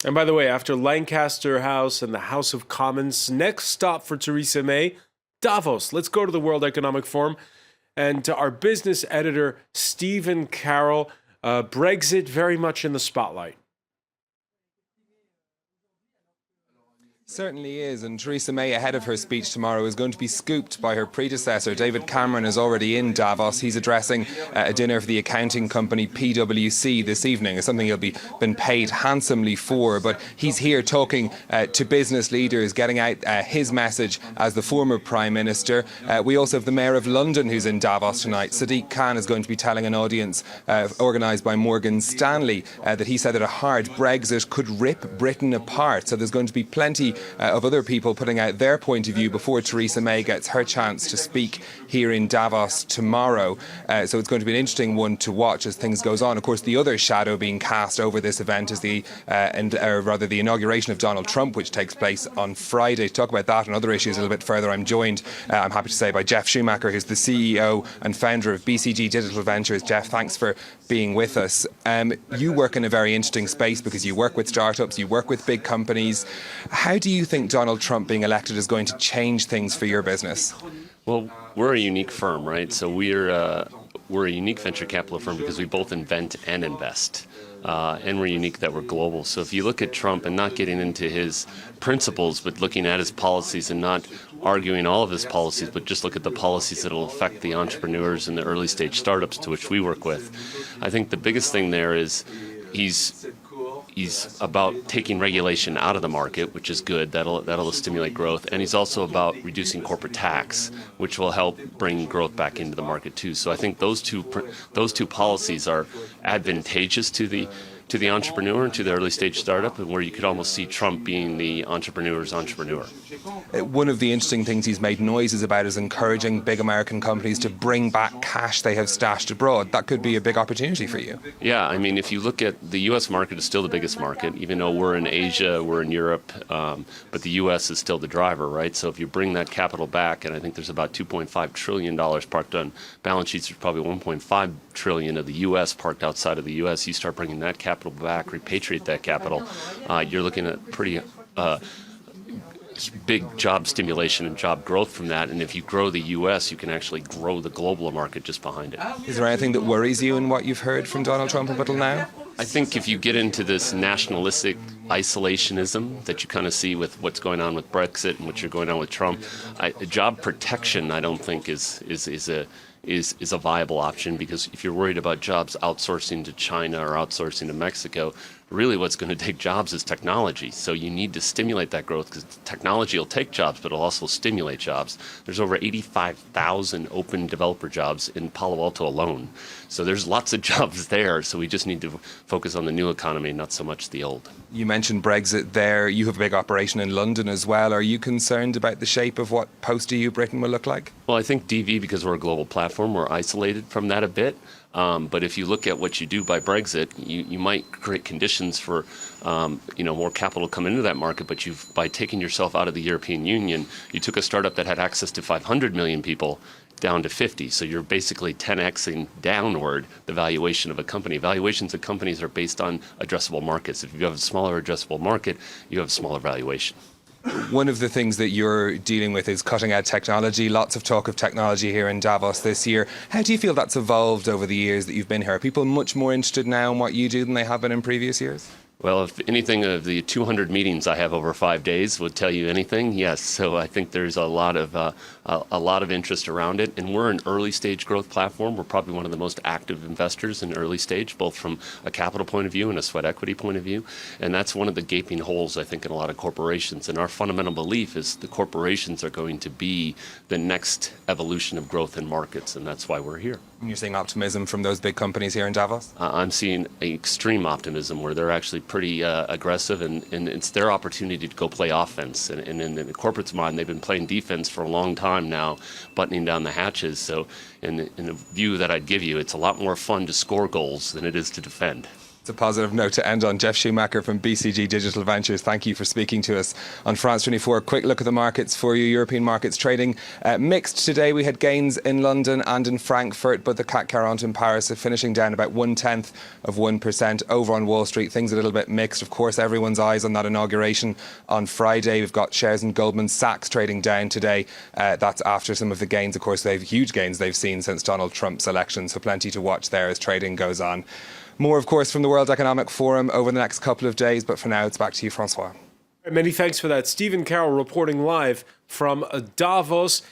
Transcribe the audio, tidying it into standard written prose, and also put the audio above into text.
And by the way, after Lancaster House and the House of Commons, next stop for Theresa May, Davos. Let's go to the World Economic Forum. And to our business editor, Stephen Carroll, Brexit very much in the spotlight. Certainly is, and Theresa May, ahead of her speech tomorrow, is going to be scooped by her predecessor. David Cameron is already in Davos. He's addressing a dinner for the accounting company PwC this evening. It's something he'll be been paid handsomely for, but he's here talking to business leaders, getting out his message as the former Prime Minister. We also have the Mayor of London who's in Davos tonight. Sadiq Khan is going to be telling an audience organised by Morgan Stanley that he said that a hard Brexit could rip Britain apart. So there's going to be plenty of other people putting out their point of view before Theresa May gets her chance to speak here in Davos tomorrow. So it's going to be an interesting one to watch as things goes on. Of course, the other shadow being cast over this event is the inauguration of Donald Trump, which takes place on Friday. To talk about that and other issues a little bit further, I'm joined, I'm happy to say, by Jeff Schumacher, who's the CEO and founder of BCG Digital Ventures. Jeff, thanks for being with us. You work in a very interesting space because you work with startups, you work with big companies. How do you think Donald Trump being elected is going to change things for your business? Well, we're a unique firm, right? So we're a unique venture capital firm because we both invent and invest. And we're unique that we're global. So if you look at Trump and not getting into his principles, but looking at his policies and not arguing all of his policies, but just look at the policies that will affect the entrepreneurs and the early stage startups to which we work with, I think the biggest thing there is he's about taking regulation out of the market, which is good. That'll stimulate growth. And he's also about reducing corporate tax, which will help bring growth back into the market too. So I think those two policies are advantageous to the entrepreneur and to the early stage startup, and where you could almost see Trump being the entrepreneur's entrepreneur. One of the interesting things he's made noises about is encouraging big American companies to bring back cash they have stashed abroad. That could be a big opportunity for you. Yeah, I mean, if you look at the U.S. market is still the biggest market, even though we're in Asia, we're in Europe, but the U.S. is still the driver, right? So if you bring that capital back, and I think there's about $2.5 trillion parked on balance sheets, there's probably $1.5 trillion of the U.S. parked outside of the U.S., you start bringing that capital back, repatriate that capital, you're looking at pretty big job stimulation and job growth from that. And if you grow the U.S., you can actually grow the global market just behind it. Is there anything that worries you in what you've heard from Donald Trump up until now? I think if you get into this nationalistic isolationism that you kind of see with what's going on with Brexit and what's going on with Trump, job protection I don't think is a viable option, because if you're worried about jobs outsourcing to China or outsourcing to Mexico, really what's going to take jobs is technology. So you need to stimulate that growth, because technology will take jobs, but it'll also stimulate jobs. There's over 85,000 open developer jobs in Palo Alto alone. So there's lots of jobs there. So we just need to focus on the new economy, not so much the old. You mentioned Brexit there. You have a big operation in London as well. Are you concerned about the shape of what post-EU Britain will look like? Well, I think DV, because we're a global platform, we're isolated from that a bit. But if you look at what you do by Brexit, you might create conditions for more capital to come into that market. But by taking yourself out of the European Union, you took a startup that had access to 500 million people down to 50. So you're basically 10xing downward the valuation of a company. Valuations of companies are based on addressable markets. If you have a smaller addressable market, you have a smaller valuation. One of the things that you're dealing with is cutting-edge technology. Lots of talk of technology here in Davos this year. How do you feel that's evolved over the years that you've been here? Are people much more interested now in what you do than they have been in previous years? Well, if anything of the 200 meetings I have over 5 days would tell you anything, yes. So I think there's a lot of interest around it, and we're an early stage growth platform. We're probably one of the most active investors in early stage, both from a capital point of view and a sweat equity point of view. And that's one of the gaping holes, I think, in a lot of corporations. And our fundamental belief is the corporations are going to be the next evolution of growth in markets, and that's why we're here. And you're seeing optimism from those big companies here in Davos? I'm seeing extreme optimism where they're actually pretty aggressive, and it's their opportunity to go play offense. And in the corporate's mind, they've been playing defense for a long time now, buttoning down the hatches. So in the view that I'd give you, it's a lot more fun to score goals than it is to defend. It's a positive note to end on. Jeff Schumacher from BCG Digital Ventures, thank you for speaking to us on France 24. Quick look at the markets for you. European markets trading mixed today. We had gains in London and in Frankfurt, but the CAC 40 in Paris are finishing down about 0.1%. Over on Wall Street, things a little bit mixed. Of course, everyone's eyes on that inauguration on Friday. We've got shares in Goldman Sachs trading down today. That's after some of the gains. Of course, they've huge gains they've seen since Donald Trump's election, so plenty to watch there as trading goes on. More, of course, from the World Economic Forum over the next couple of days, but for now, it's back to you, Francois. Many thanks for that. Stephen Carroll reporting live from Davos.